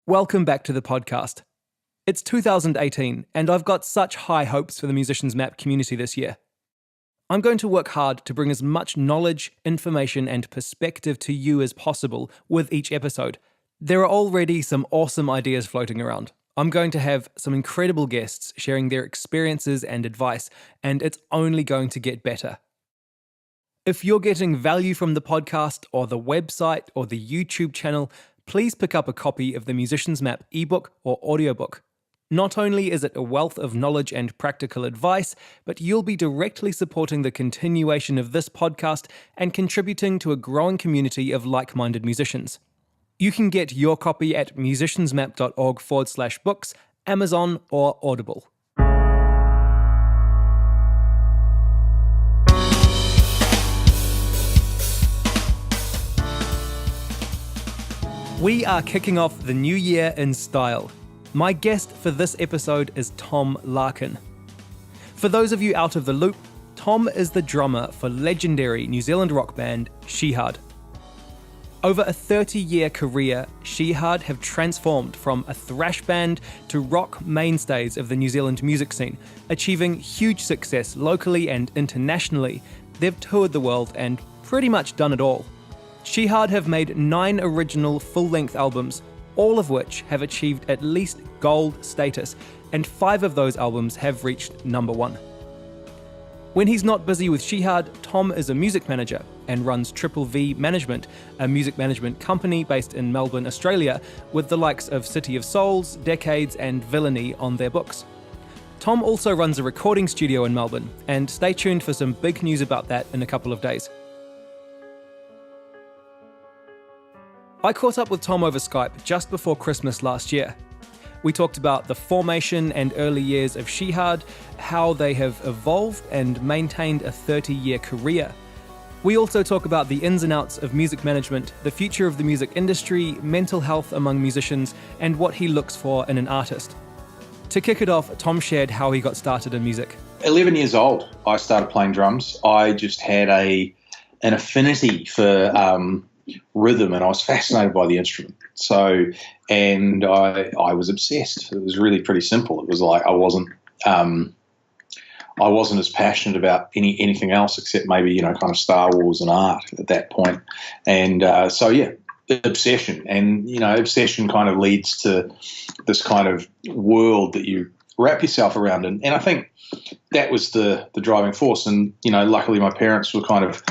Welcome back to the podcast. It's 2018, and I've got such high hopes for the Musicians Map community this year. I'm going to work hard to bring as much knowledge, information, and perspective to you as possible with each episode. There are already some awesome ideas floating around. I'm going to have some incredible guests sharing their experiences and advice, and it's only going to get better. If you're getting value from the podcast or the website or the YouTube channel, please pick up a copy of the Musicians Map ebook or audiobook. Not only is it a wealth of knowledge and practical advice, but you'll be directly supporting the continuation of this podcast and contributing to a growing community of like-minded musicians. You can get your copy at musiciansmap.org/books, Amazon or Audible. We are kicking off the new year in style. My guest for this episode is Tom Larkin. For those of you out of the loop, Tom is the drummer for legendary New Zealand rock band Shihad. Over a 30-year career, Shihad have transformed from a thrash band to rock mainstays of the New Zealand music scene, achieving huge success locally and internationally. They've toured the world and pretty much done it all. Shihad have made 9 original full-length albums, all of which have achieved at least gold status, and 5 of those albums have reached number 1. When he's not busy with Shihad, Tom is a music manager and runs VVV Management, a music management company based in Melbourne, Australia, with the likes of City of Souls, Decades and Villainy on their books. Tom also runs a recording studio in Melbourne, and stay tuned for some big news about that in a couple of days. I caught up with Tom over Skype just before Christmas last year. We talked about the formation and early years of Shihad, how they have evolved and maintained a 30-year career. We also talk about the ins and outs of music management, the future of the music industry, mental health among musicians, and what he looks for in an artist. To kick it off, Tom shared how he got started in music. 11 years old, I started playing drums. I just had an affinity for rhythm, and I was fascinated by the instrument. And I was obsessed. It was really pretty simple. It was like I wasn't as passionate about anything else except maybe kind of Star Wars and art at that point. And obsession. And obsession kind of leads to this kind of world that you wrap yourself around in. And I think that was the driving force. And luckily my parents were kind of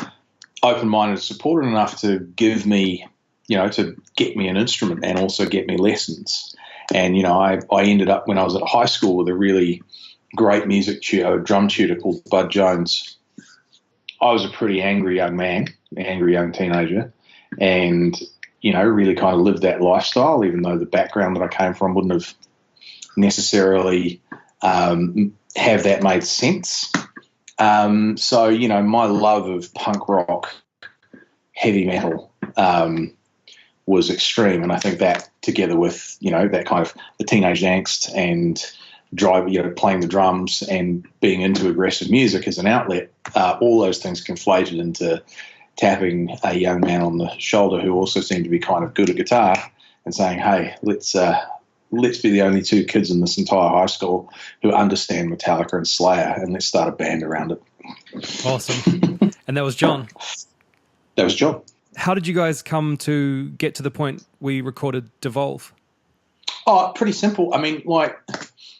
open-minded and supportive enough to give me, to get me an instrument and also get me lessons. And, I ended up when I was at high school with a really great music tutor, drum tutor called Bud Jones. I was a pretty angry young man, angry young teenager, and, really kind of lived that lifestyle, even though the background that I came from wouldn't have necessarily have that made sense. My love of punk rock, heavy metal, was extreme. And I think that together with, that kind of the teenage angst and playing the drums and being into aggressive music as an outlet, all those things conflated into tapping a young man on the shoulder who also seemed to be kind of good at guitar and saying, hey, let's be the only 2 kids in this entire high school who understand Metallica and Slayer, and let's start a band around it. Awesome. And that was John. That was John. How did you guys come to get to the point we recorded Devolve? Oh, pretty simple. I mean, we're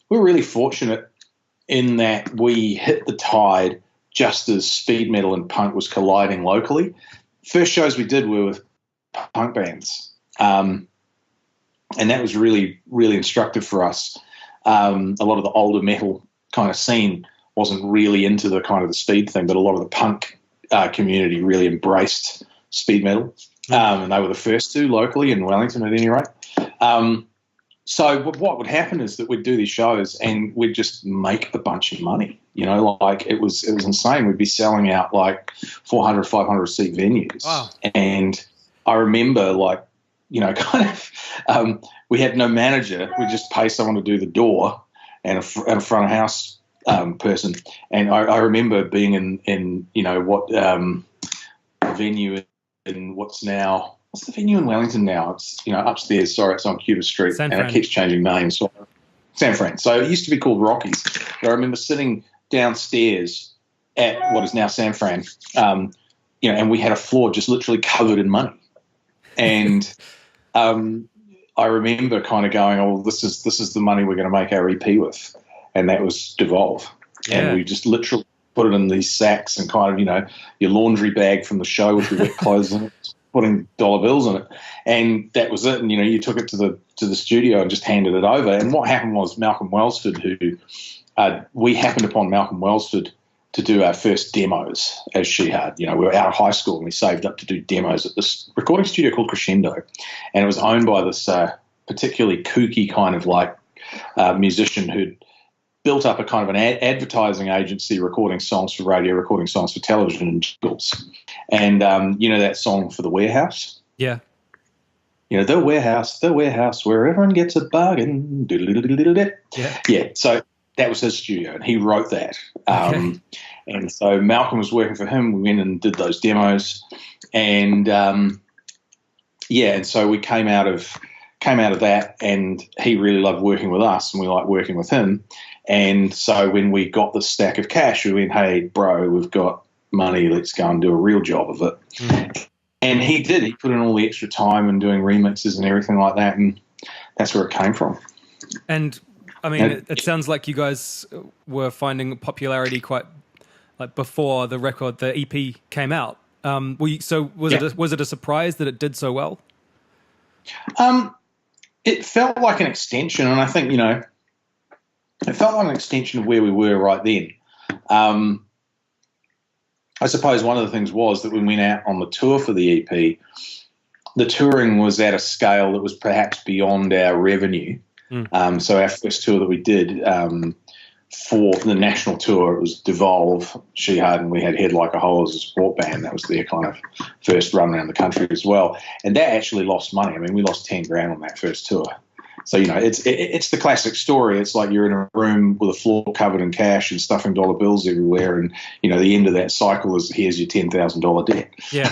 really fortunate in that we hit the tide just as speed metal and punk was colliding locally. First shows we did were with punk bands. And that was really, really instructive for us. A lot of the older metal kind of scene wasn't really into the kind of the speed thing, but a lot of the punk community really embraced speed metal. And they were the first to locally in Wellington at any rate. So what would happen is that we'd do these shows and we'd just make a bunch of money. It was insane. We'd be selling out 400, 500 seat venues. Wow. And I remember we had no manager. We just pay someone to do the door and a front of house person. And I remember being in what venue in what's now what's the venue in Wellington now? It's, upstairs. Sorry, it's on Cuba Street, San and Fran. it keeps changing names. So, San Fran. So it used to be called Rockies. But I remember sitting downstairs at what is now San Fran, and we had a floor just literally covered in money. And I remember kind of going, "Oh, this is the money we're going to make our EP with," and that was Devolve. Yeah. And we just literally put it in these sacks and kind of, your laundry bag from the show with your wet clothes in it, putting dollar bills in it, and that was it. And you took it to the studio and just handed it over. And what happened was Malcolm Welsford, who we happened upon Malcolm Welsford to do our first demos as Shihad. We were out of high school and we saved up to do demos at this recording studio called Crescendo, and it was owned by this particularly kooky kind of like musician who'd built up a kind of an advertising agency, recording songs for radio, recording songs for television and jingles. And that song for The Warehouse? Yeah. The warehouse, where everyone gets a bargain. Yeah. Yeah, so that was his studio, and he wrote that. Okay. And so Malcolm was working for him. We went and did those demos, and and so we came out of that, and he really loved working with us, and we liked working with him. And so when we got the stack of cash, we went, "Hey, bro, we've got money. Let's go and do a real job of it." Mm. And he did. He put in all the extra time and doing remixes and everything like that, and that's where it came from. And I mean, it sounds like you guys were finding popularity quite like before the EP came out. Was it a surprise that it did so well? It felt like an extension, and I think it felt like an extension of where we were right then. I suppose one of the things was that when we went out on the tour for the EP, the touring was at a scale that was perhaps beyond our revenue. So our first tour that we did for the national tour, it was Devolve, Shihad, and we had Head Like a Hole as a support band. That was their kind of first run around the country as well. And that actually lost money. I mean, we lost 10 grand on that first tour. So, it's the classic story. It's like you're in a room with a floor covered in cash and stuffing dollar bills everywhere. And, the end of that cycle is here's your $10,000 debt. Yeah.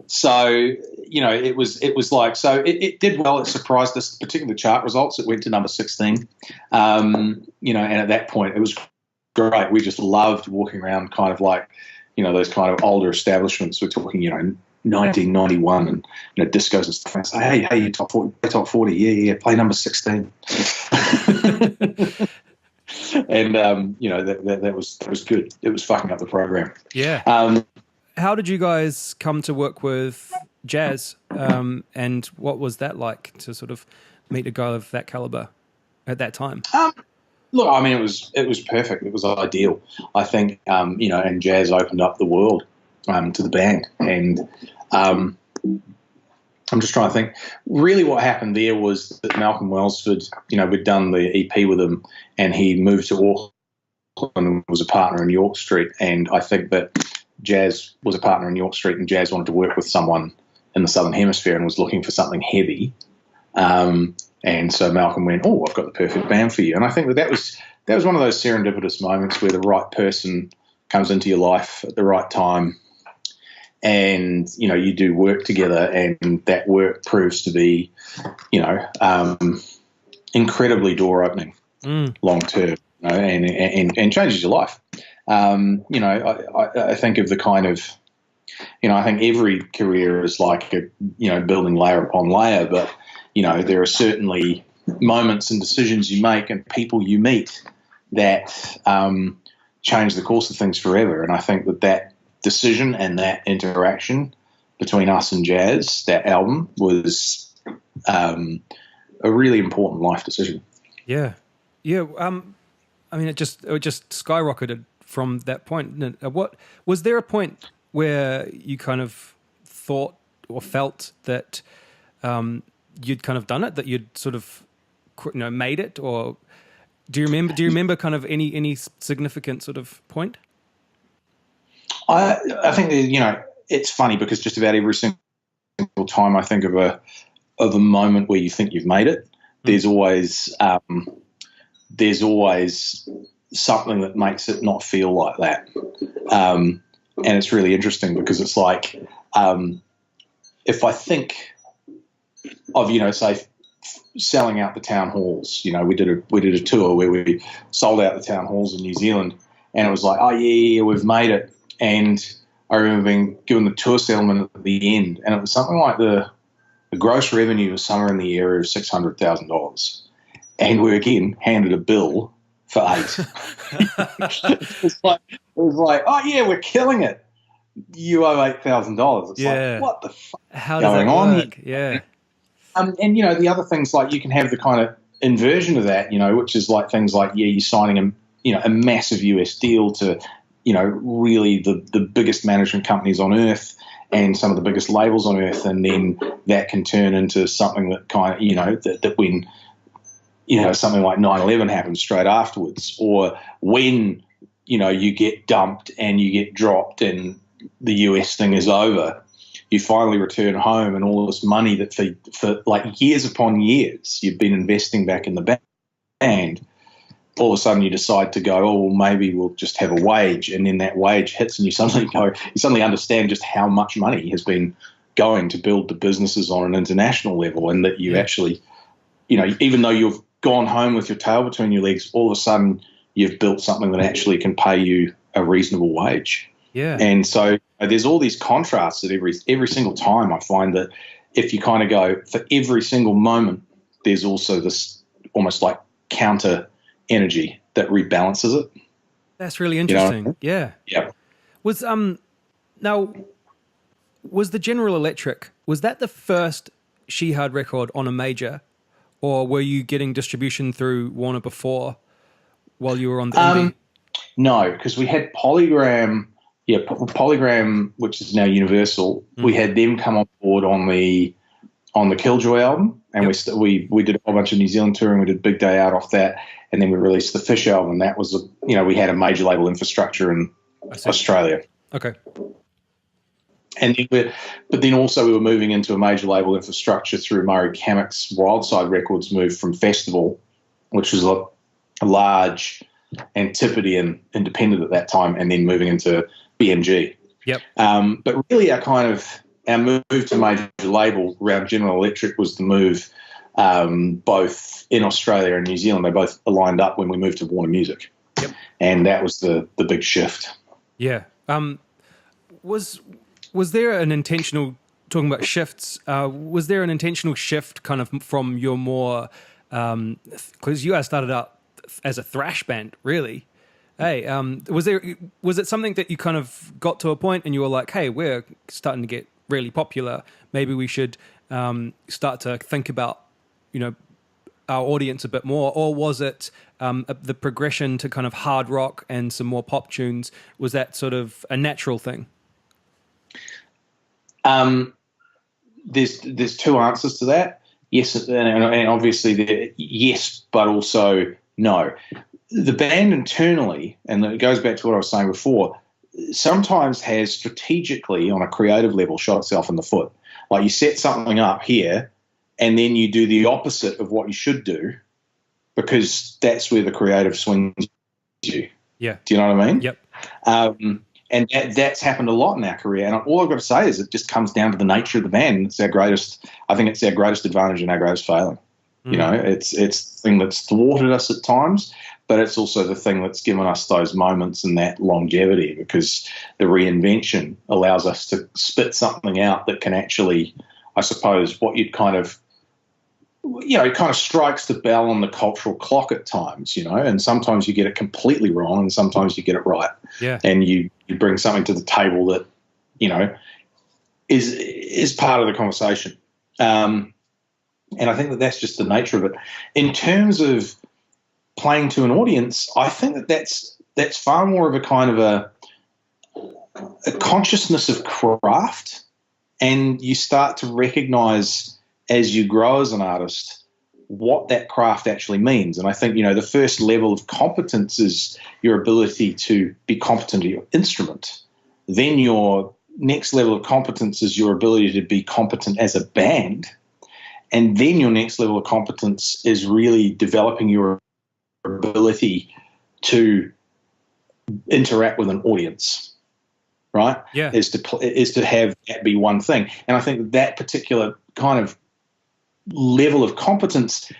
So, it was like, so it did well. It surprised us, particularly the chart results. It went to number 16. And at that point it was great. We just loved walking around kind of like, those kind of older establishments. We're talking, 1991 and discos and stuff. And say, hey, you top 40, yeah, play number 16. And that was good. It was fucking up the program. Yeah. How did you guys come to work with Jazz, and what was that like to sort of meet a guy of that caliber at that time? Look, I mean, it was perfect. It was ideal. I think and Jazz opened up the world to the band, and I'm just trying to think. Really, what happened there was that Malcolm Welsford, we'd done the EP with him, and he moved to Auckland and was a partner in York Street. And I think that Jazz was a partner in York Street, and Jazz wanted to work with someone in the Southern Hemisphere and was looking for something heavy. And so Malcolm went, "Oh, I've got the perfect band for you." And I think that was one of those serendipitous moments where the right person comes into your life at the right time. And, you do work together, and that work proves to be, incredibly door opening long term, and changes your life. I think of the kind of, I think every career is like, building layer upon layer, but, there are certainly moments and decisions you make and people you meet that change the course of things forever. And I think that decision and that interaction between us and Jazz, that album, was a really important life decision. Yeah. I mean, it just skyrocketed from that point. What was there a point where you kind of thought or felt that you'd kind of done it, that you'd sort of made it, or do you remember kind of any significant sort of point? I think it's funny because just about every single time I think of a moment where you think you've made it, there's always something that makes it not feel like that. And it's really interesting because it's like if I think of, say, selling out the town halls, we did a tour where we sold out the town halls in New Zealand, and it was like, oh yeah, we've made it. And I remember being given the tour settlement at the end, and it was something like the gross revenue was somewhere in the area of $600,000, and we again handed a bill for $8. it was like, oh yeah, we're killing it. You owe $8,000. It's like, what the fuck How is does going that on work? here? Yeah. And the other things, like, you can have the kind of inversion of that, which is like things like, you're signing a massive US deal to, really the biggest management companies on earth and some of the biggest labels on earth, and then that can turn into something that kind of, that when, something like 9/11 happens straight afterwards, or when, you get dumped and you get dropped and the US thing is over, you finally return home, and all of this money that for like years upon years you've been investing back in the band, all of a sudden you decide to go, oh, well, maybe we'll just have a wage, and then that wage hits, and you suddenly understand just how much money has been going to build the businesses on an international level, and that you actually, even though you've gone home with your tail between your legs, all of a sudden you've built something that actually can pay you a reasonable wage. Yeah. And so there's all these contrasts that every single time I find that if you kind of go, for every single moment, there's also this almost like counter energy that rebalances it. That's really interesting. Yeah. Yeah. Was now, was the General Electric, was that the first Shihad record on a major, or were you getting distribution through Warner before while you were on the indie? No, because we had Polygram. Yeah, Polygram, which is now Universal. We had them come on board on the Killjoy album, and we did a whole bunch of New Zealand touring. We did Big Day Out off that, and then we released the Fish album. That was we had a major label infrastructure in Australia. Okay. And then but then also we were moving into a major label infrastructure through Murray Kamak's Wildside Records move from Festival, which was a large Antipodean independent at that time, and then moving into BMG. Yep. But really our move to major label around General Electric was the move both in Australia and New Zealand. They both aligned up when we moved to Warner Music. Yep. And that was the big shift. Yeah. Was there an intentional, talking about shifts, was there an intentional shift kind of from your more, because you guys started out as a thrash band, really? Hey, was it something that you kind of got to a point and you were like, hey, we're starting to get really popular, maybe we should start to think about, our audience a bit more? Or was it the progression to kind of hard rock and some more pop tunes? Was that sort of a natural thing? There's two answers to that. Yes, and obviously yes, but also no. The band internally, and it goes back to what I was saying before, sometimes has strategically, on a creative level, shot itself in the foot. Like, you set something up here, and then you do the opposite of what you should do, because that's where the creative swings you. Yeah. Do you know what I mean? Yep. And that's happened a lot in our career. And all I've got to say is it just comes down to the nature of the band. I think it's our greatest advantage and our greatest failing. It's the thing that's thwarted us at times, but it's also the thing that's given us those moments and that longevity, because the reinvention allows us to spit something out that can actually, I suppose, what you'd kind of, it kind of strikes the bell on the cultural clock at times, and sometimes you get it completely wrong and sometimes you get it right. Yeah. And you bring something to the table that, is part of the conversation. And I think that that's just the nature of it. In terms of playing to an audience, I think that's far more of a kind of a consciousness of craft, and you start to recognize as you grow as an artist what that craft actually means. And I think, the first level of competence is your ability to be competent at your instrument. Then your next level of competence is your ability to be competent as a band. And then your next level of competence is really developing your ability to interact with an audience, right? Yeah. Is to have that be one thing. And I think that particular kind of level of competence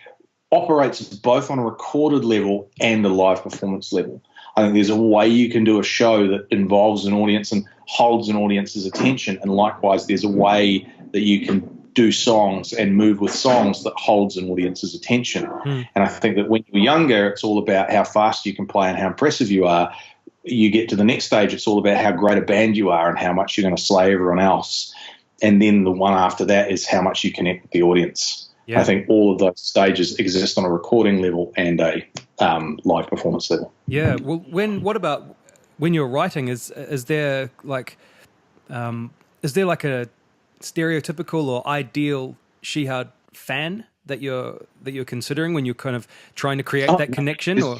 operates both on a recorded level and a live performance level. I think there's a way you can do a show that involves an audience and holds an audience's attention, and likewise there's a way that you can do songs and move with songs that holds an audience's attention. And I think that when you're younger, it's all about how fast you can play and how impressive you are. You get to the next stage, it's all about how great a band you are and how much you're going to slay everyone else. And then the one after that is how much you connect with the audience. Yeah. I think all of those stages exist on a recording level and a live performance level. Yeah. Well, what about when you're writing? Is there like a stereotypical or ideal Shihad fan that you're considering when you're kind of trying to create that connection? Or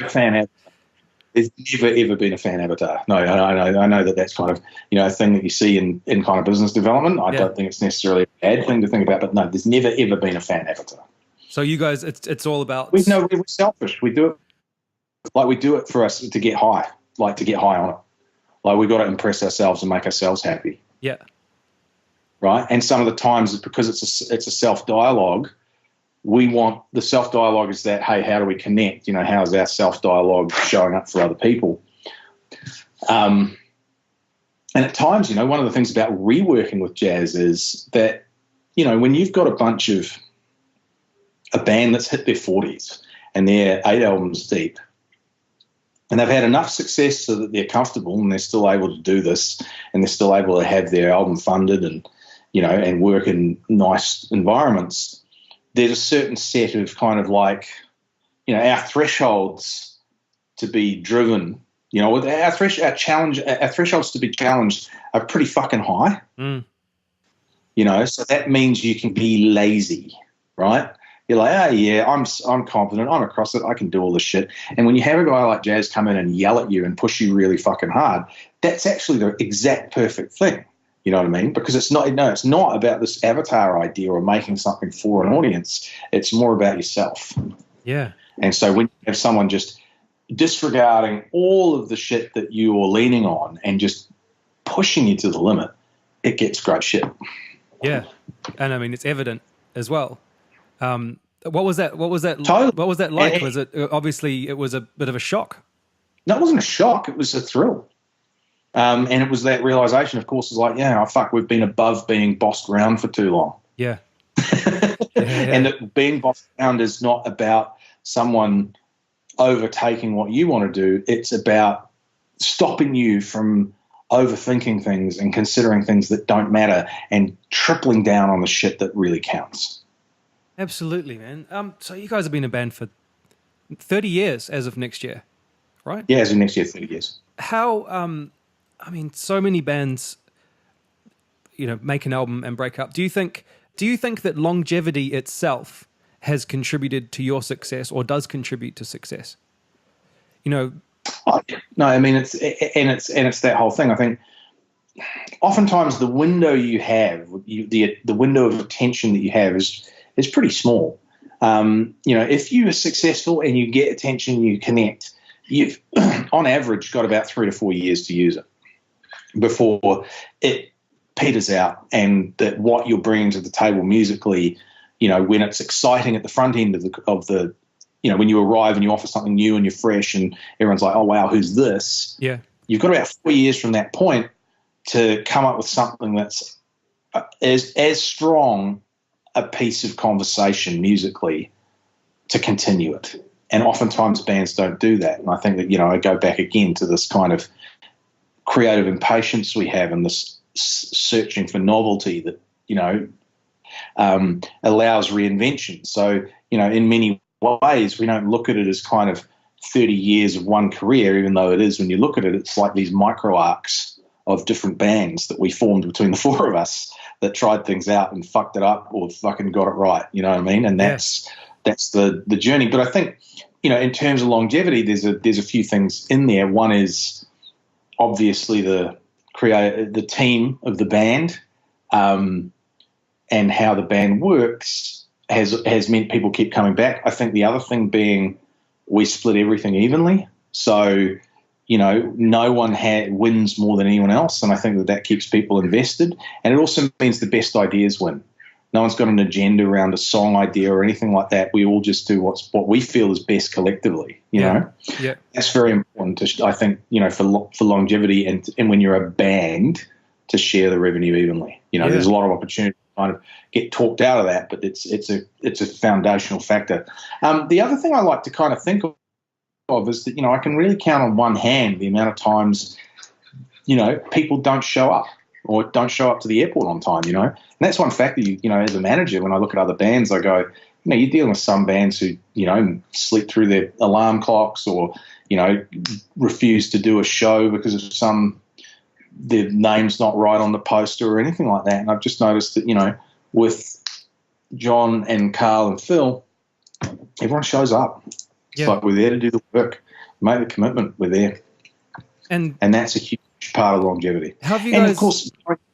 there's never ever been a fan avatar. No, I know that's kind of a thing that you see in kind of business development. I don't think it's necessarily a bad thing to think about, but no, there's never ever been a fan avatar. So you guys, it's all about. We're selfish. We do it for us to get high, like to get high on it. Like we've got to impress ourselves and make ourselves happy. Yeah. Right, and some of the times because it's a self dialogue. We want the self-dialogue is that, hey, how do we connect? How's our self-dialogue showing up for other people? And at times, one of the things about reworking with jazz is that, when you've got a band that's hit their 40s and they're 8 albums deep and they've had enough success so that they're comfortable and they're still able to do this and they're still able to have their album funded and, and work in nice environments, there's a certain set of kind of like, our thresholds to be driven, our thresholds to be challenged are pretty fucking high. So that means you can be lazy, right? You're like, oh yeah, I'm confident, I'm across it, I can do all this shit. And when you have a guy like Jazz come in and yell at you and push you really fucking hard, that's actually the exact perfect thing. You know what I mean? Because it's not about this avatar idea or making something for an audience. It's more about yourself. Yeah. And so when you have someone just disregarding all of the shit that you're leaning on and just pushing you to the limit, it gets great shit. Yeah. And I mean, it's evident as well. What was that? Totally. What was that like? Was it obviously it was a bit of a shock? No, it wasn't a shock. It was a thrill. And it was that realization, of course, is like, we've been above being bossed around for too long. Yeah. And that being bossed around is not about someone overtaking what you want to do. It's about stopping you from overthinking things and considering things that don't matter and tripling down on the shit that really counts. Absolutely, man. So you guys have been a band for 30 years as of next year, right? Yeah, as of next year, 30 years. How, so many bands, make an album and break up. Do you think that longevity itself has contributed to your success or does contribute to success? No, I mean, it's that whole thing. I think oftentimes the window you have, the window of attention that you have is pretty small. If you are successful and you get attention, you connect, you've on average got about 3 to 4 years to use it before it peters out, and that what you're bringing to the table musically, when it's exciting at the front end of the when you arrive and you offer something new and you're fresh and everyone's like, oh wow, who's this? Yeah. You've got about 4 years from that point to come up with something that's as strong a piece of conversation musically to continue it. And oftentimes bands don't do that. And I think that, I go back again to this kind of creative impatience we have and this searching for novelty that, allows reinvention. So, in many ways, we don't look at it as kind of 30 years of one career, even though it is. When you look at it, it's like these micro arcs of different bands that we formed between the four of us that tried things out and fucked it up or fucking got it right. You know what I mean? And that's the journey. But I think, in terms of longevity, there's a few things in there. One is obviously the team of the band, and how the band works has meant people keep coming back. I think the other thing being we split everything evenly. So, no one wins more than anyone else, and I think that keeps people invested. And it also means the best ideas win. No one's got an agenda around a song idea or anything like that. We all just do what we feel is best collectively. You know, that's very important. I think for longevity and when you're a band, to share the revenue evenly. There's a lot of opportunity to kind of get talked out of that, but it's a foundational factor. The other thing I like to kind of think of is that I can really count on one hand the amount of times people don't show up or don't show up to the airport on time. And that's one factor. As a manager, when I look at other bands, I go, you're dealing with some bands who sleep through their alarm clocks or refuse to do a show because of their name's not right on the poster or anything like that. And I've just noticed that with John and Carl and Phil, everyone shows up. It's like we're there to do the work, make the commitment. We're there, and that's a huge part of longevity. And of course,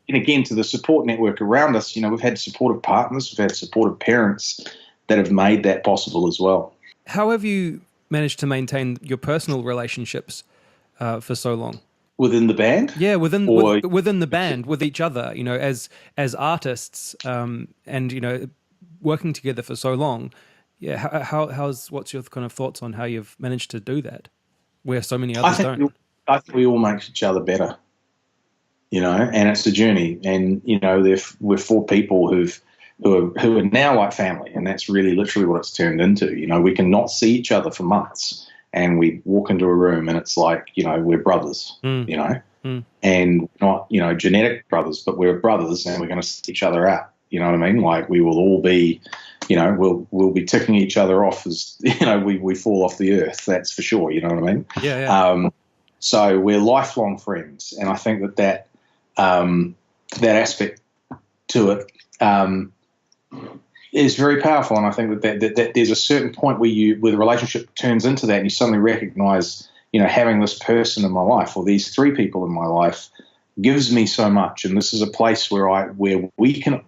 again, to the support network around us, we've had supportive partners, we've had supportive parents that have made that possible as well. How have you managed to maintain your personal relationships for so long within the band? Yeah, within the band, with each other. As artists, and working together for so long. Yeah, what's your kind of thoughts on how you've managed to do that, where so many others don't? I think we all make each other better, and it's a journey. And we're four people who are now like family, and that's really literally what it's turned into. We can not see each other for months, and we walk into a room, and it's like we're brothers, and not genetic brothers, but we're brothers, and we're going to see each other out. You know what I mean? Like we will all be, we'll be ticking each other off as we fall off the earth. That's for sure. You know what I mean? Yeah. So we're lifelong friends, and I think that aspect to it is very powerful. And I think that there's a certain point where the relationship turns into that, and you suddenly recognise, having this person in my life or these three people in my life gives me so much, and this is a place where we can.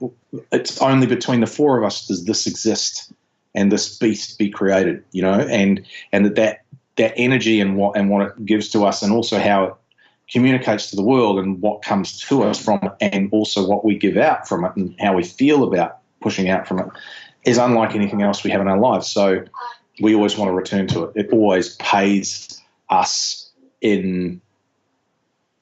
It's only between the four of us does this exist and this beast be created, and that energy and what it gives to us, and also how it communicates to the world and what comes to us from it, and also what we give out from it and how we feel about pushing out from it, is unlike anything else we have in our lives. So we always want to return to it. It always pays us in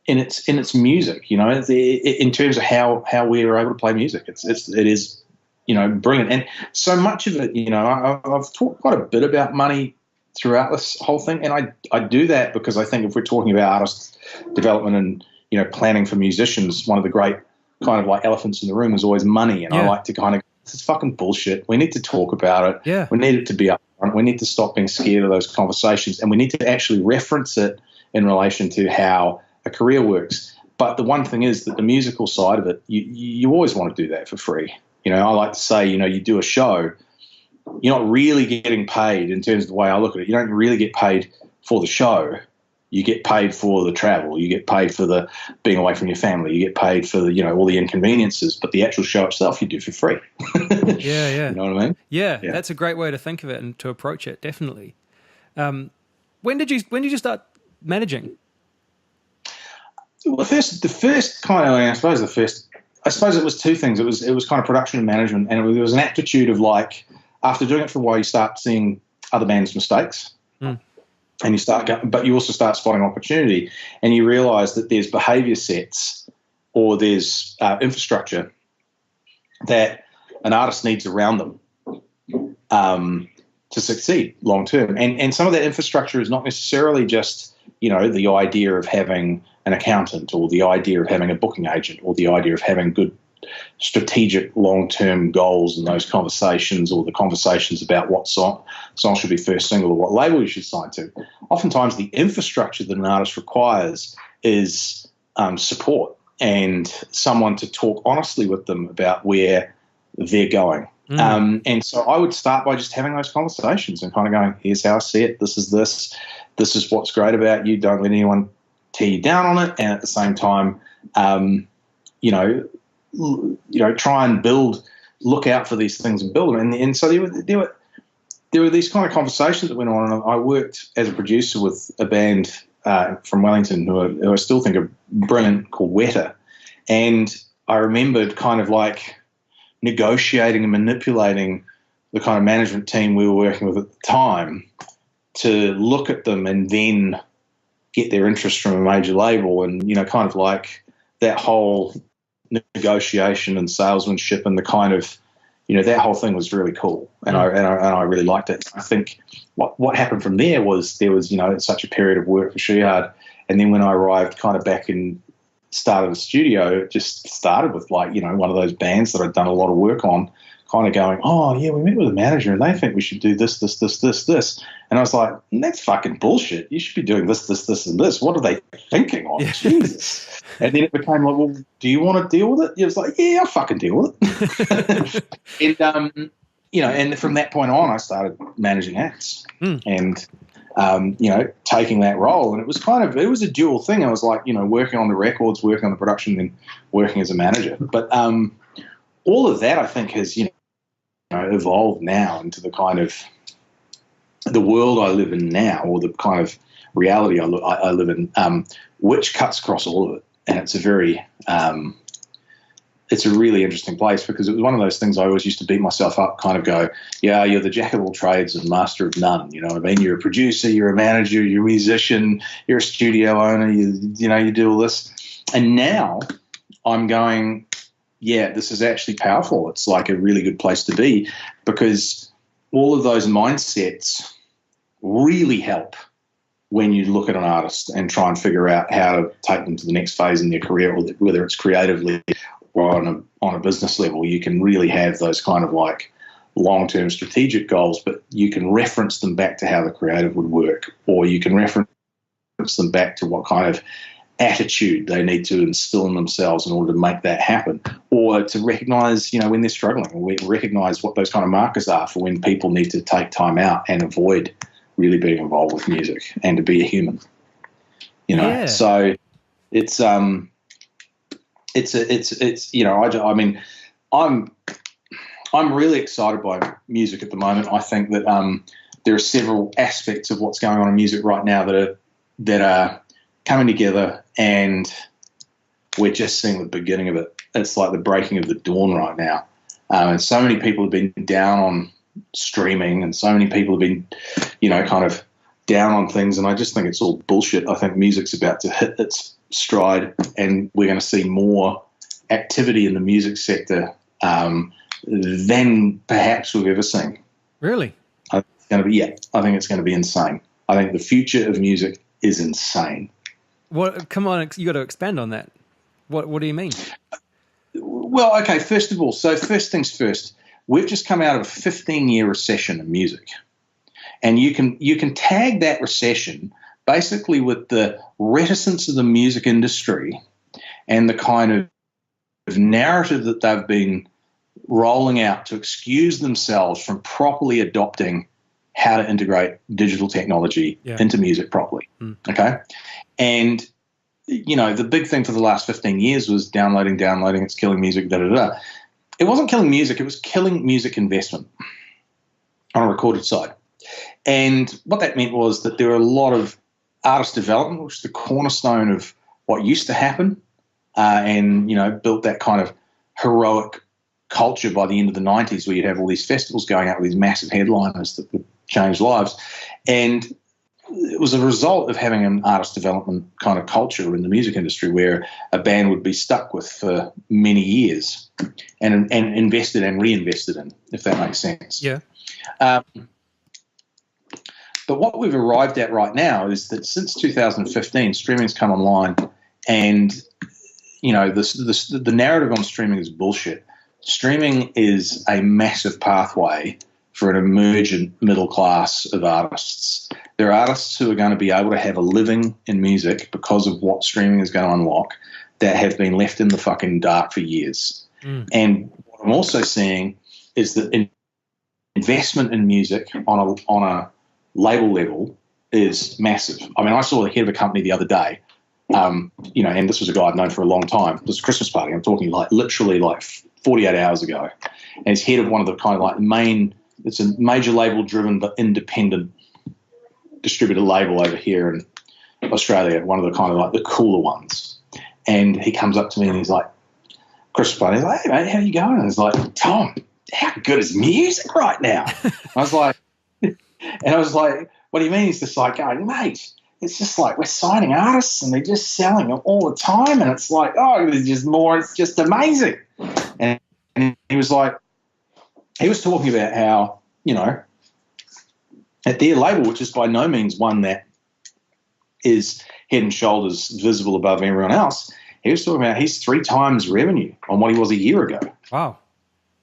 its music, in terms of how we are able to play music. It is brilliant. And so much of it, I've talked quite a bit about money throughout this whole thing, and I do that because I think if we're talking about artist development and planning for musicians, one of the great kind of like elephants in the room is always money. And I like to kind of, this is fucking bullshit. We need to talk about it. Yeah. We need it to be upfront. We need to stop being scared of those conversations, and we need to actually reference it in relation to how a career works. But the one thing is that the musical side of it, you always want to do that for free. I like to say, you do a show, you're not really getting paid in terms of the way I look at it. You don't really get paid for the show. You get paid for the travel. You get paid for the being away from your family. You get paid for the, all the inconveniences. But the actual show itself, you do for free. Yeah. You know what I mean? Yeah, that's a great way to think of it and to approach it. Definitely. When did you start managing? Well, I suppose it was two things. It was kind of production and management, and there was an aptitude of, like, after doing it for a while, you start seeing other bands' mistakes. And but you also start spotting opportunity, and you realize that there's behavior sets or there's infrastructure that an artist needs around them to succeed long term. And some of that infrastructure is not necessarily just, the idea of having an accountant or the idea of having a booking agent or the idea of having good strategic long-term goals in those conversations, or the conversations about what song should be first single or what label you should sign to. Oftentimes the infrastructure that an artist requires is support and someone to talk honestly with them about where they're going. And so I would start by just having those conversations and kind of going, here's how I see it, this is what's great about you, don't let anyone tear you down on it, and at the same time try and look out for these things and build them. And so there were these kind of conversations that went on. And I worked as a producer with a band from Wellington who I still think are brilliant, called Weta. And I remembered kind of like negotiating and manipulating the kind of management team we were working with at the time to look at them and then get their interest from a major label. And, kind of like that whole negotiation and salesmanship and the kind of, that whole thing was really cool. And I really liked it. I think what happened from there was such a period of work for Shihad. And then when I arrived kind of back in, started the studio, it just started with one of those bands that I'd done a lot of work on, kind of going, oh, yeah, we met with a manager and they think we should do this, this, this, this, this. And I was like, that's fucking bullshit. You should be doing this, this, this, and this. What are they thinking on? Yeah. Jesus. And then it became like, well, do you want to deal with it? It was like, yeah, I'll fucking deal with it. And from that point on, I started managing acts and, taking that role. And it was a dual thing. I was like, working on the records, working on the production, and working as a manager. But all of that, I think, has, evolved now into the kind of the world I live in now, or the kind of reality I live in, which cuts across all of it. And it's it's a really interesting place, because it was one of those things I always used to beat myself up, kind of go, yeah, you're the jack of all trades and master of none. You know what I mean? You're a producer, you're a manager, you're a musician, you're a studio owner, you do all this. And now I'm going, yeah, this is actually powerful. It's like a really good place to be, because all of those mindsets really help when you look at an artist and try and figure out how to take them to the next phase in their career, or whether it's creatively or on a business level. You can really have those kind of like long-term strategic goals, but you can reference them back to how the creative would work, or you can reference them back to what kind of attitude they need to instill in themselves in order to make that happen, or to recognize, when they're struggling, or recognize what those kind of markers are for when people need to take time out and avoid really being involved with music and to be a human, Yeah. So it's I'm really excited by music at the moment. I think that there are several aspects of what's going on in music right now that are coming together, and we're just seeing the beginning of it. It's like the breaking of the dawn right now. And so many people have been down on streaming, and so many people have been, kind of down on things. And I just think it's all bullshit. I think music's about to hit its stride, and we're going to see more activity in the music sector than perhaps we've ever seen. Really? I think it's going to be insane. I think the future of music is insane. What? Come on, you got to expand on that. What do you mean? Well, okay, first things first. We've just come out of a 15-year recession in music. And you can tag that recession basically with the reticence of the music industry and the kind of narrative that they've been rolling out to excuse themselves from properly adopting how to integrate digital technology into music properly. Okay? And, the big thing for the last 15 years was downloading, it's killing music, da-da-da. It wasn't killing music, it was killing music investment on a recorded side. And what that meant was that there were a lot of artist development, which is the cornerstone of what used to happen, and, built that kind of heroic culture by the end of the 90s, where you'd have all these festivals going out with these massive headliners that would change lives. And it was a result of having an artist development kind of culture in the music industry, where a band would be stuck with for many years and invested and reinvested in, if that makes sense. Yeah. But what we've arrived at right now is that since 2015, streaming's come online, and the narrative on streaming is bullshit. Streaming is a massive pathway for an emergent middle class of artists. There are artists who are going to be able to have a living in music because of what streaming is going to unlock, that have been left in the fucking dark for years. And what I'm also seeing is that investment in music on a label level is massive. I mean, I saw the head of a company the other day, and this was a guy I'd known for a long time. It was a Christmas party. I'm talking literally 48 hours ago. And he's head of one of the kind of it's a major label driven but independent distributor label over here Australia, one of the kind of like the cooler ones. And he comes up to me and he's like, Chris Pine, he's like, hey, mate, how you going? And he's like, Tom, how good is music right now? I was like, what do you mean? He's just like going, mate, it's just like we're signing artists and they're just selling them all the time. And it's like, oh, there's just more. It's just amazing. And he was talking about how, at their label, which is by no means one that is head and shoulders visible above everyone else, he was talking about he's 3 times revenue on what he was a year ago. Wow.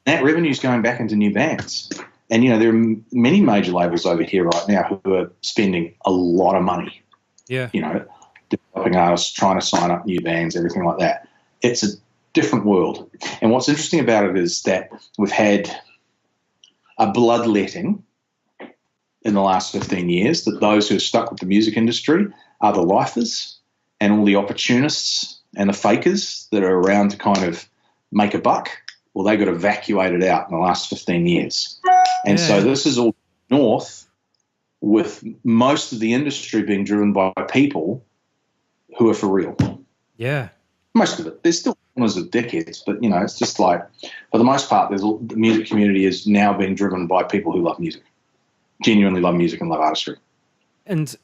That revenue is going back into new bands. And, there are many major labels over here right now who are spending a lot of money, developing artists, trying to sign up new bands, everything like that. It's a different world. And what's interesting about it is that we've had a bloodletting in the last 15 years, that those who are stuck with the music industry are the lifers and all the opportunists and the fakers that are around to kind of make a buck. Well, they got evacuated out in the last 15 years. And so this is all north, with most of the industry being driven by people who are for real. Yeah. Most of it. There's still corners of dickheads, but, it's just like, for the most part, the music community is now being driven by people who love music, genuinely love music and love artistry. And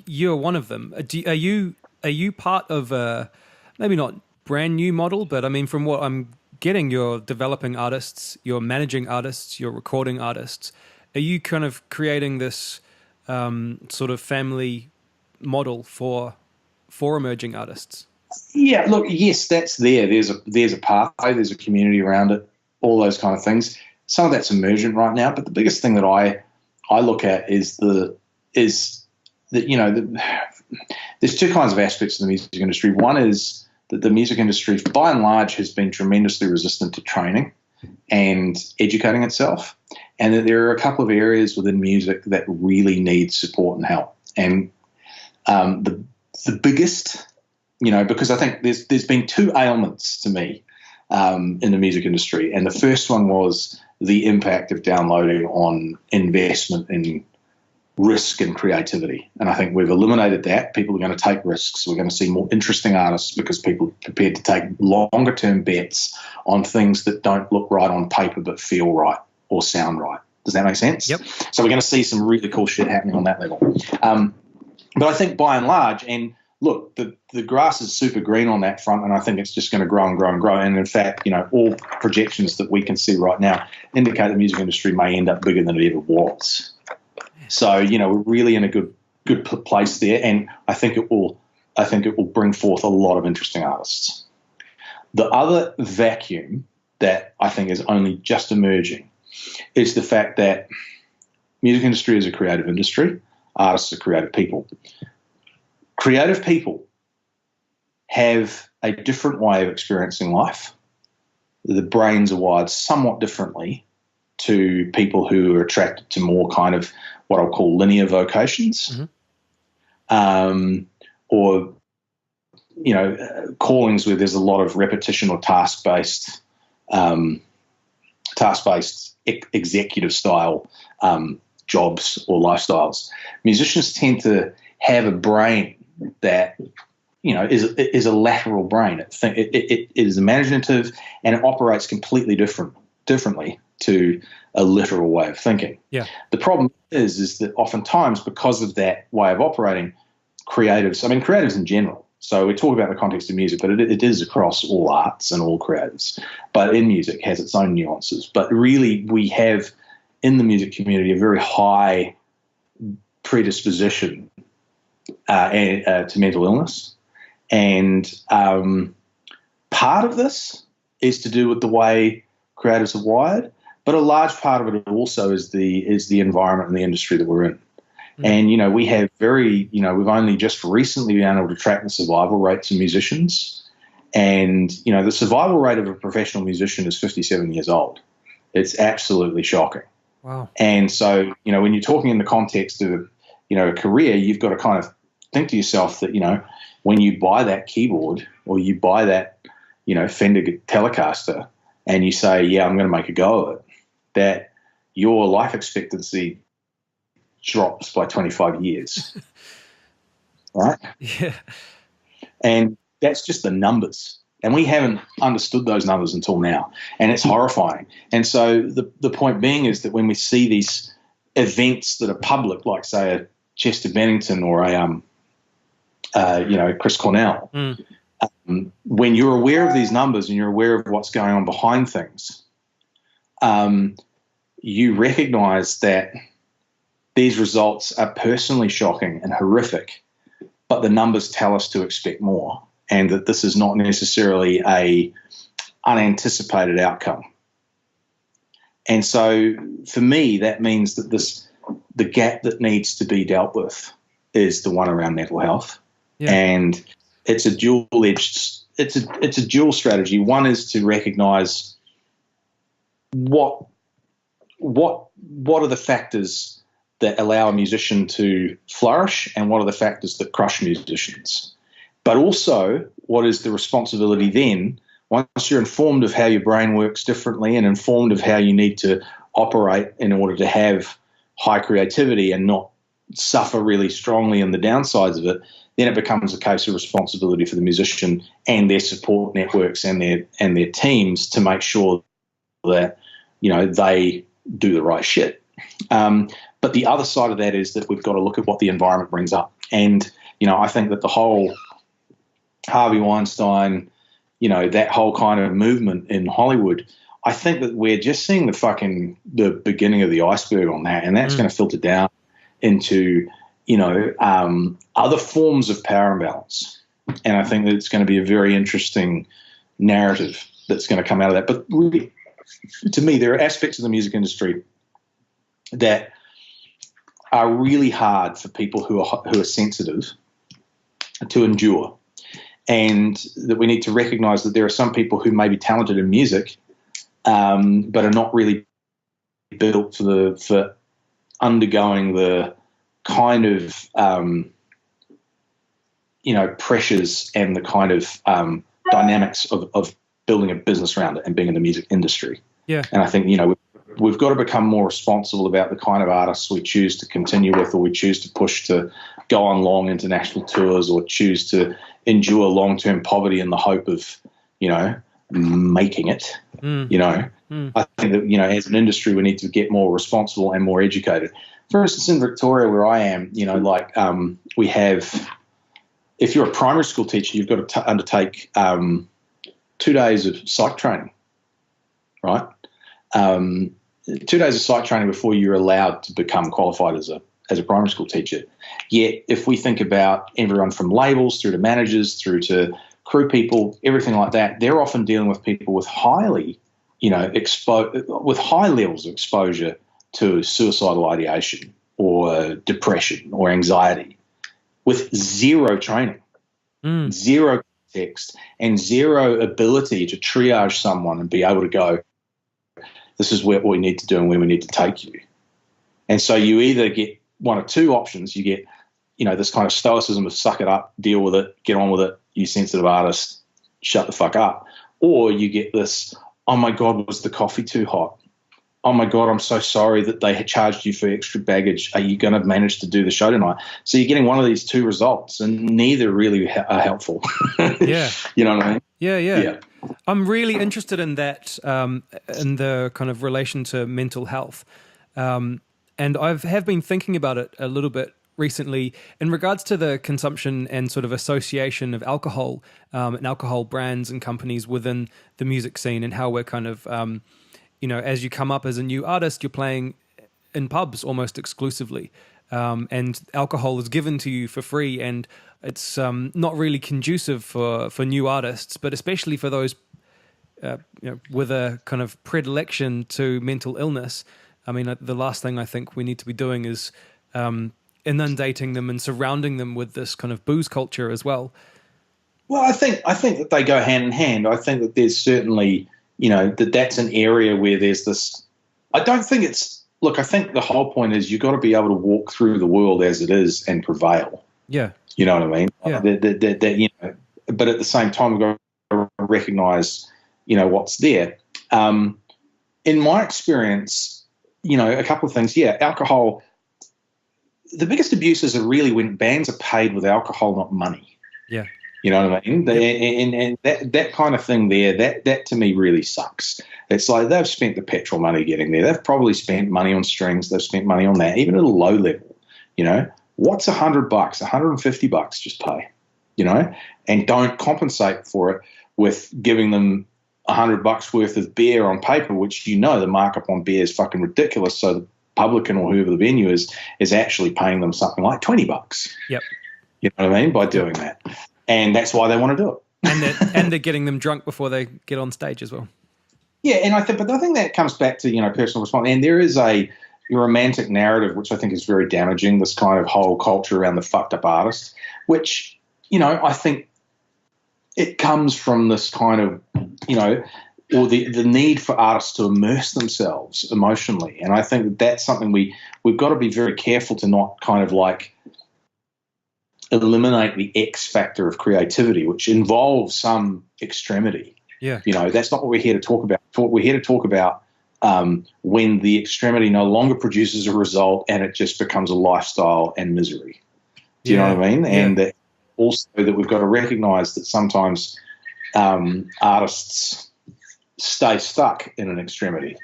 you're one of them. Are you part of a, maybe not brand new model, but I mean, from what I'm getting, you're developing artists, you're managing artists, you're recording artists. Are you kind of creating this sort of family model for emerging artists? Yeah, look, yes, that's there. There's a pathway, there's a community around it, all those kind of things. Some of that's emergent right now, but the biggest thing that I look at is that there's 2 kinds of aspects of the music industry. One is that the music industry, by and large, has been tremendously resistant to training and educating itself, and that there are a couple of areas within music that really need support and help. And the biggest, because I think there's been 2 ailments to me in the music industry, and the first one was the impact of downloading on investment in risk and creativity. And I think we've eliminated that. People are going to take risks. We're going to see more interesting artists because people are prepared to take longer term bets on things that don't look right on paper but feel right or sound right. Does that make sense? Yep. So we're going to see some really cool shit happening on that level. But I think by and large, and look, the grass is super green on that front, and I think it's just going to grow and grow and grow. And in fact, all projections that we can see right now indicate the music industry may end up bigger than it ever was. So, we're really in a good place there, and I think it will bring forth a lot of interesting artists. The other vacuum that I think is only just emerging is the fact that music industry is a creative industry. Artists are creative people. Creative people have a different way of experiencing life. The brains are wired somewhat differently to people who are attracted to more kind of what I'll call linear vocations, or callings where there's a lot of repetition or task-based executive style jobs or lifestyles. Musicians tend to have a brain that is a lateral brain. It is imaginative, and it operates completely differently to a literal way of thinking. Yeah. The problem is that oftentimes, because of that way of operating, creatives in general, so we talk about the context of music, but it is across all arts and all creatives, but in music has its own nuances. But really, we have in the music community a very high predisposition to mental illness, and part of this is to do with the way creatives are wired, but a large part of it also is the environment and the industry that we're in. And, we have we've only just recently been able to track the survival rates of musicians. And, the survival rate of a professional musician is 57 years old. It's absolutely shocking. Wow. And so, when you're talking in the context of, a career, you've got to kind of think to yourself that, when you buy that keyboard or you buy that, Fender Telecaster and you say, yeah, I'm going to make a go of it, that your life expectancy drops by 25 years. right? Yeah. And that's just the numbers. And we haven't understood those numbers until now. And it's horrifying. And so the point being is that when we see these events that are public, like, say, a Chester Bennington or a Chris Cornell, when you're aware of these numbers and you're aware of what's going on behind things, you recognize that these results are personally shocking and horrific, but the numbers tell us to expect more, and that this is not necessarily a unanticipated outcome. And so for me, that means that the gap that needs to be dealt with is the one around mental health. Yeah. And it's a dual strategy. One is to recognize what are the factors that allow a musician to flourish, and what are the factors that crush musicians. But also, what is the responsibility then, once you're informed of how your brain works differently and informed of how you need to operate in order to have high creativity and not suffer really strongly in the downsides of it, then it becomes a case of responsibility for the musician and their support networks and their teams to make sure that, they do the right shit. But the other side of that is that we've got to look at what the environment brings up. And, I think that the whole Harvey Weinstein, that whole kind of movement in Hollywood, I think that we're just seeing the beginning of the iceberg on that. And that's going to filter down into, other forms of power imbalance. And I think that it's going to be a very interesting narrative that's going to come out of that. But really, to me, there are aspects of the music industry that are really hard for people who are sensitive to endure, and that we need to recognize that there are some people who may be talented in music, but are not really built for undergoing the kind of pressures and the kind of dynamics of building a business around it and being in the music industry. Yeah. And I think, we've got to become more responsible about the kind of artists we choose to continue with, or we choose to push to go on long international tours, or choose to endure long-term poverty in the hope of, making it. I think that, as an industry, we need to get more responsible and more educated. For instance, in Victoria, where I am, we have, if you're a primary school teacher, you've got to undertake 2 days of psych training, right? 2 days of psych training before you're allowed to become qualified as a primary school teacher. Yet, if we think about everyone from labels through to managers through to crew people, everything like that, they're often dealing with people with highly, with high levels of exposure to suicidal ideation or depression or anxiety, with zero training, zero context, and zero ability to triage someone and be able to go, this is what we need to do and where we need to take you. And so you either get one of two options. You get, this kind of stoicism of suck it up, deal with it, get on with it, you sensitive artist, shut the fuck up. Or you get this, oh my God, was the coffee too hot? Oh my God, I'm so sorry that they had charged you for extra baggage. Are you going to manage to do the show tonight? So you're getting one of these two results, and neither really are helpful. Yeah. You know what I mean? Yeah. I'm really interested in that, in the kind of relation to mental health. And I have been thinking about it a little bit recently in regards to the consumption and sort of association of alcohol and alcohol brands and companies within the music scene, and how we're kind of, as you come up as a new artist, you're playing in pubs almost exclusively. And alcohol is given to you for free, and it's not really conducive for new artists, but especially for those with a kind of predilection to mental illness. I mean, the last thing I think we need to be doing is inundating them and surrounding them with this kind of booze culture as well. Well, I think that they go hand in hand. I think that there's certainly, that's an area where there's this. I don't think it's. Look, I think the whole point is you've got to be able to walk through the world as it is and prevail. Yeah. You know what I mean? Yeah. But at the same time, we've got to recognize, what's there. In my experience, a couple of things. Yeah, alcohol the biggest abuses are really when bands are paid with alcohol, not money. Yeah. You know what I mean? And that kind of thing there, that to me really sucks. It's like they've spent the petrol money getting there. They've probably spent money on strings. They've spent money on that, even at a low level. You know, what's $100, $150 just pay, you know, and don't compensate for it with giving them $100 worth of beer on paper, which, you know, the markup on beer is fucking ridiculous. So the publican or whoever the venue is actually paying them something like $20. Yep. You know what I mean? By doing that. And that's why they want to do it. And they're getting them drunk before they get on stage as well. Yeah, and I think that comes back to, you know, personal response. And there is a romantic narrative, which I think is very damaging, this kind of whole culture around the fucked up artist, which, you know, I think it comes from this kind of, you know, or the need for artists to immerse themselves emotionally. And I think that's something we've got to be very careful to not kind of like eliminate the X factor of creativity, which involves some extremity. Yeah. You know, that's not what we're here to talk about. We're here to talk about when the extremity no longer produces a result and it just becomes a lifestyle and misery. Do you know what I mean? Yeah. And that also that we've got to recognize that sometimes artists stay stuck in an extremity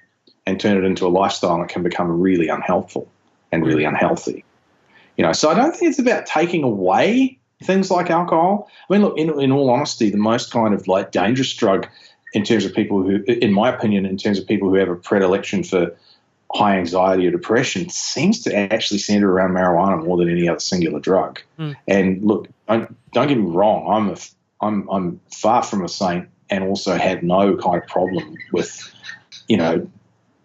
and turn it into a lifestyle, and it can become really unhelpful and really unhealthy. You know, so I don't think it's about taking away things like alcohol. I mean, look, in all honesty, the most kind of like dangerous drug in terms of people who, in my opinion, in terms of people who have a predilection for high anxiety or depression, seems to actually center around marijuana more than any other singular drug. And look, don't get me wrong, I'm far from a saint and also have no kind of problem with, you know,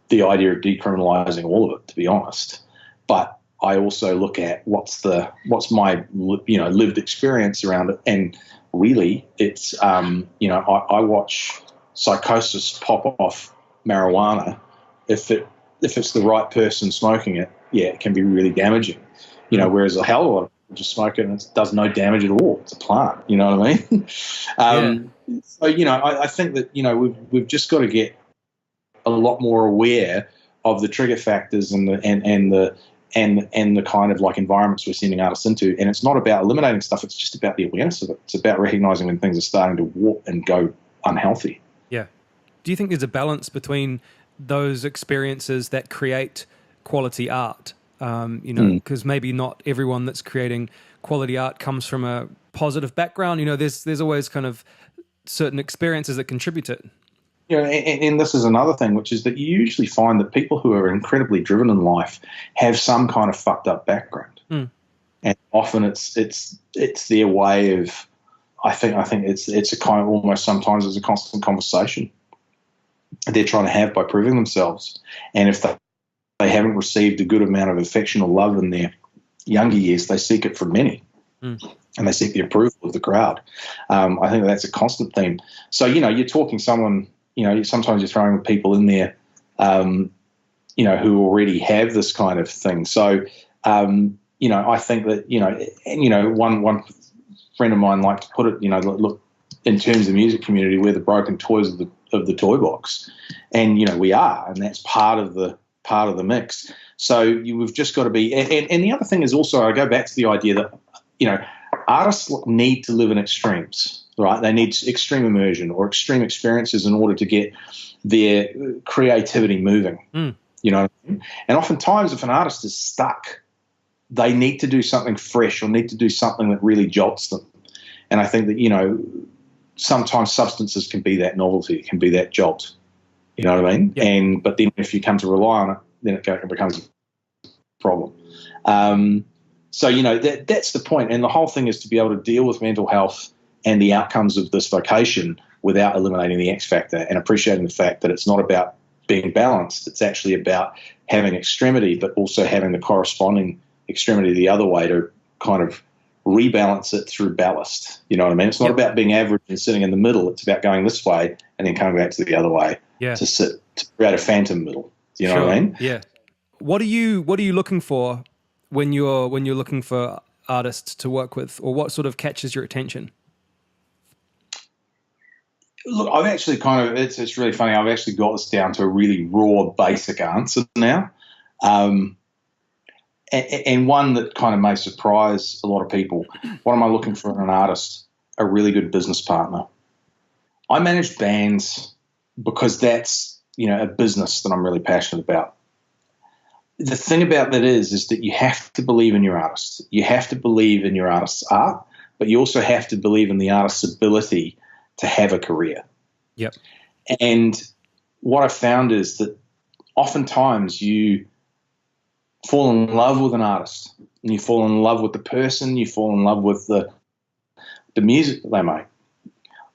the idea of decriminalizing all of it, to be honest. But I also look at what's my, you know, lived experience around it, and really it's you know, I watch psychosis pop off marijuana. If it's the right person smoking it, yeah, it can be really damaging. You know, whereas a hell of a lot of people just smoke it and it does no damage at all. It's a plant. You know what I mean? So, you know, I think that, you know, we've just got to get a lot more aware of the trigger factors and the kind of like environments we're sending artists into. And it's not about eliminating stuff. It's just about the awareness of it. It's about recognizing when things are starting to warp and go unhealthy. Yeah. Do you think there's a balance between those experiences that create quality art? You know, because maybe not everyone that's creating quality art comes from a positive background. You know, there's always kind of certain experiences that contribute to it. You know, and this is another thing, which is that you usually find that people who are incredibly driven in life have some kind of fucked up background, and often it's their way of. I think it's a kind of almost sometimes it's a constant conversation they're trying to have by proving themselves, and if they haven't received a good amount of affection or love in their younger years, they seek it from many. And they seek the approval of the crowd. I think that's a constant theme. So, you know, you're talking someone, you know, sometimes you're throwing people in there, you know, who already have this kind of thing. So, you know, I think that, you know, and, you know, one friend of mine liked to put it, you know, look, in terms of the music community, we're the broken toys of the toy box. And, you know, we are, and that's part of the mix. So we've just got to be, and the other thing is also, I go back to the idea that, you know, artists need to live in extremes, right? They need extreme immersion or extreme experiences in order to get their creativity moving, you know? And oftentimes if an artist is stuck, they need to do something fresh or need to do something that really jolts them. And I think that, you know, sometimes substances can be that novelty, it can be that jolt, you know what I mean? Yeah. But then if you come to rely on it, then it becomes a problem. So, you know, that's the point. And the whole thing is to be able to deal with mental health and the outcomes of this vocation without eliminating the X factor and appreciating the fact that it's not about being balanced. It's actually about having extremity, but also having the corresponding extremity the other way to kind of rebalance it through ballast. You know what I mean? It's not about being average and sitting in the middle. It's about going this way and then coming back to the other way to create a phantom middle. You know what I mean? Yeah. What are you looking for when you're looking for artists to work with, or what sort of catches your attention? Look, I've actually it's really funny. I've actually got this down to a really raw, basic answer now. and one that kind of may surprise a lot of people. What am I looking for in an artist? A really good business partner. I manage bands because that's, a business that I'm really passionate about. The thing about that is that you have to believe in your artist. You have to believe in your artist's art, but you also have to believe in the artist's ability to have a career. Yep. And what I found is that oftentimes you fall in love with an artist, and you fall in love with the person, you fall in love with the music that they make,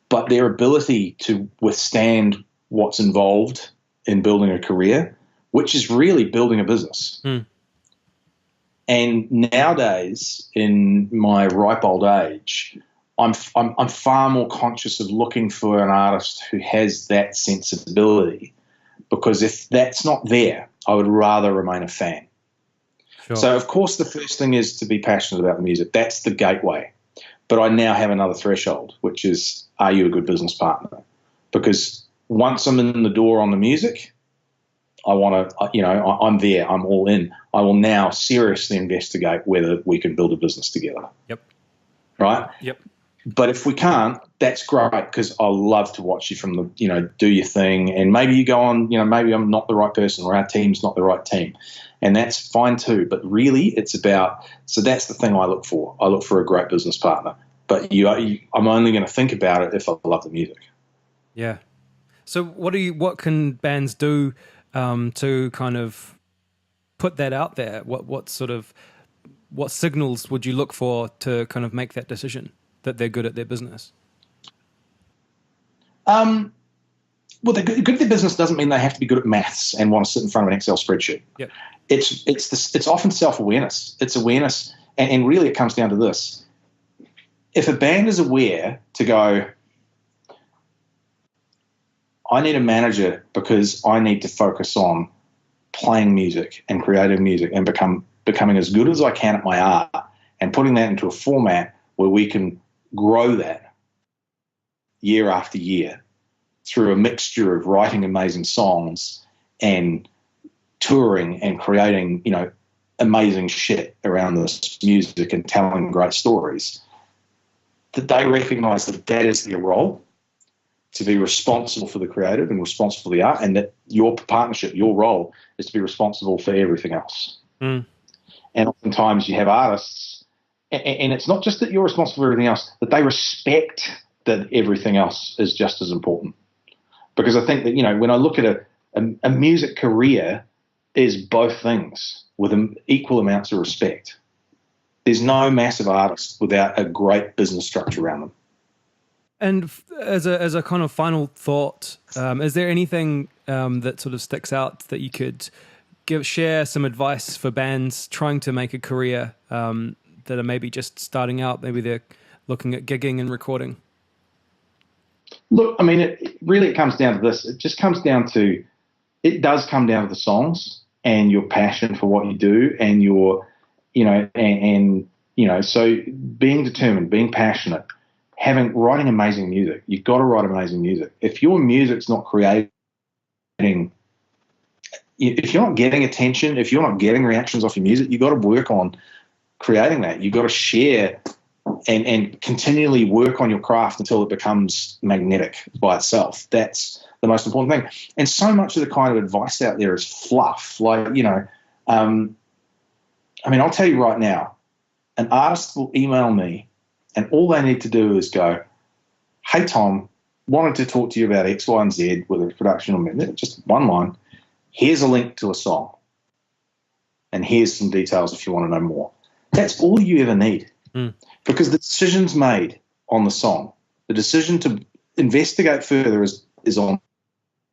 but their ability to withstand what's involved in building a career, which is really building a business. And nowadays, in my ripe old age, I'm far more conscious of looking for an artist who has that sensibility, because if that's not there, I would rather remain a fan. Sure. So, of course, the first thing is to be passionate about the music. That's the gateway. But I now have another threshold, which is, are you a good business partner? Because once I'm in the door on the music, I want to, I'm there, I'm all in. I will now seriously investigate whether we can build a business together. Yep. Right? Yep. But if we can't, that's great, because I love to watch you from the, do your thing. And maybe you go on, maybe I'm not the right person, or our team's not the right team. And that's fine too. But really, it's about, so that's the thing I look for. I look for a great business partner. But I'm only going to think about it if I love the music. Yeah. So what can bands do to kind of put that out there? What signals would you look for to kind of make that decision that they're good at their business? Well, they're good at their business doesn't mean they have to be good at maths and want to sit in front of an Excel spreadsheet. Yep. It's often self-awareness. It's awareness, and really it comes down to this. If a band is aware to go, I need a manager because I need to focus on playing music and creating music and becoming as good as I can at my art, and putting that into a format where we can grow that year after year through a mixture of writing amazing songs and touring and creating, amazing shit around this music and telling great stories, that they recognize that that is their role, to be responsible for the creative and responsible for the art, and that your partnership, your role, is to be responsible for everything else. And oftentimes you have artists, and it's not just that you're responsible for everything else, that they respect that everything else is just as important. Because I think that, when I look at a music career, is both things with equal amounts of respect. There's no massive artist without a great business structure around them. And as a kind of final thought, is there anything that sort of sticks out that you could share some advice for bands trying to make a career that are maybe just starting out, maybe they're looking at gigging and recording? Look, I mean, it comes down to this. It does come down to the songs and your passion for what you do, and your, so being determined, being passionate, writing amazing music. You've got to write amazing music. If your music's not creating, if you're not getting attention, if you're not getting reactions off your music, you've got to work on creating that. You've got to share and continually work on your craft until it becomes magnetic by itself. That's the most important thing. And so much of the kind of advice out there is fluff. Like, I'll tell you right now, an artist will email me and all they need to do is go, hey, Tom, wanted to talk to you about X, Y, and Z, whether it's production or just one line. Here's a link to a song. And here's some details if you want to know more. That's all you ever need. Because the decision's made on the song. The decision to investigate further is on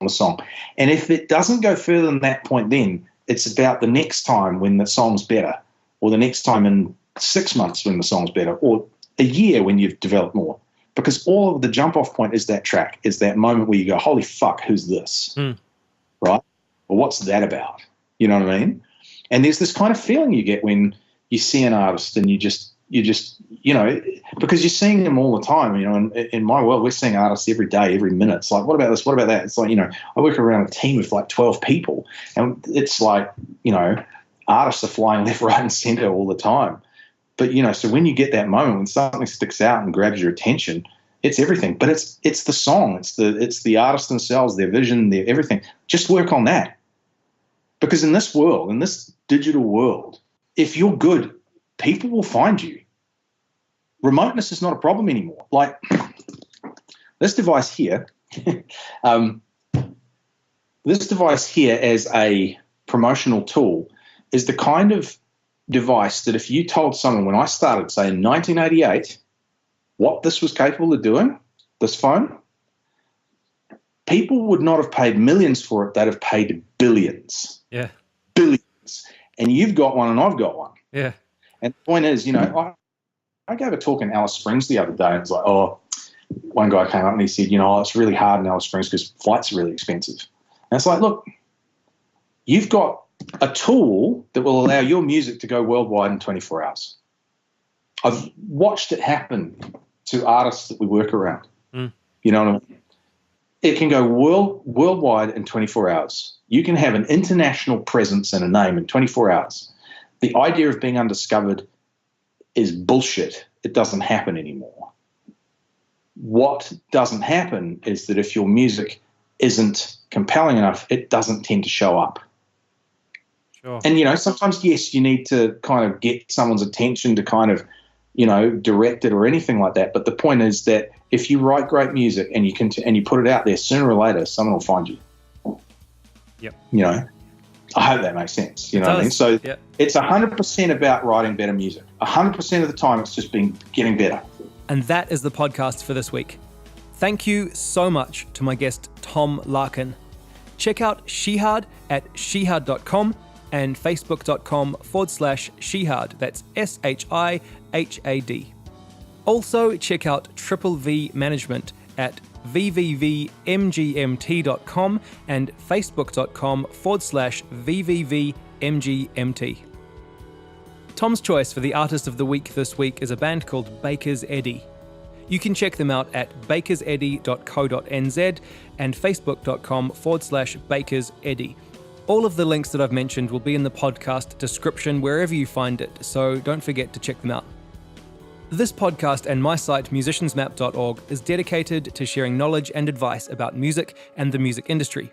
the song. And if it doesn't go further than that point, then it's about the next time when the song's better, or the next time in 6 months when the song's better, or a year when you've developed more. Because all of the jump-off point is that track, is that moment where you go, holy fuck, who's this? Right? Well, what's that about? You know what I mean? And there's this kind of feeling you get when you see an artist and you just because you're seeing them all the time, in my world, we're seeing artists every day, every minute. It's like, what about this? What about that? It's like, I work around a team of like 12 people, and it's like, artists are flying left, right, and center all the time. But, so when you get that moment when something sticks out and grabs your attention, it's everything. But it's the song, it's the artists themselves, their vision, their everything. Just work on that. Because in this world, in this digital world, if you're good, people will find you. Remoteness is not a problem anymore. Like this device here, this device here as a promotional tool is the kind of device that if you told someone when I started, say in 1988, what this was capable of doing, this phone, people would not have paid millions for it. They'd have paid billions. Yeah. Billions. And you've got one and I've got one. Yeah. And the point is, I gave a talk in Alice Springs the other day, and it's like, one guy came up and he said, it's really hard in Alice Springs because flights are really expensive. And it's like, look, you've got a tool that will allow your music to go worldwide in 24 hours. I've watched it happen to artists that we work around. You know what I mean? It can go worldwide in 24 hours. You can have an international presence and a name in 24 hours. The idea of being undiscovered is bullshit. It doesn't happen anymore. What doesn't happen is that if your music isn't compelling enough, it doesn't tend to show up. Sure. And, sometimes, yes, you need to kind of get someone's attention to kind of, direct it or anything like that. But the point is that if you write great music and you put it out there, sooner or later, someone will find you. Yep. I hope that makes sense. You know what I mean? So It's 100% about writing better music. 100% of the time, it's just been getting better. And that is the podcast for this week. Thank you so much to my guest, Tom Larkin. Check out Shihad at shihad.com and facebook.com/Shihad. That's SHIHAD. Also, check out VVV Management at VVVMGMT.com and facebook.com/VVVMGMT. Tom's choice for the Artist of the Week this week is a band called Baker's Eddy. You can check them out at bakerseddy.co.nz and facebook.com/bakerseddy. All of the links that I've mentioned will be in the podcast description wherever you find it, so don't forget to check them out. This podcast and my site, musiciansmap.org, is dedicated to sharing knowledge and advice about music and the music industry.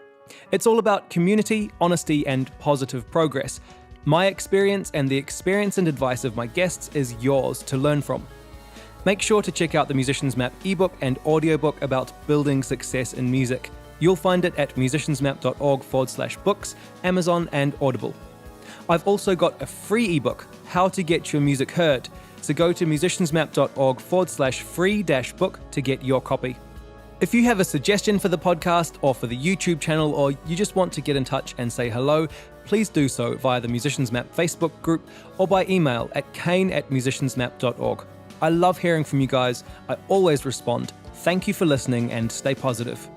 It's all about community, honesty, and positive progress. My experience and the experience and advice of my guests is yours to learn from. Make sure to check out the Musician's Map ebook and audiobook about building success in music. You'll find it at musiciansmap.org/books, Amazon, and Audible. I've also got a free ebook, How to Get Your Music Heard, so go to musiciansmap.org/free-book to get your copy. If you have a suggestion for the podcast or for the YouTube channel, or you just want to get in touch and say hello, please do so via the Musician's Map Facebook group or by email at kane@musiciansmap.org. I love hearing from you guys. I always respond. Thank you for listening and stay positive.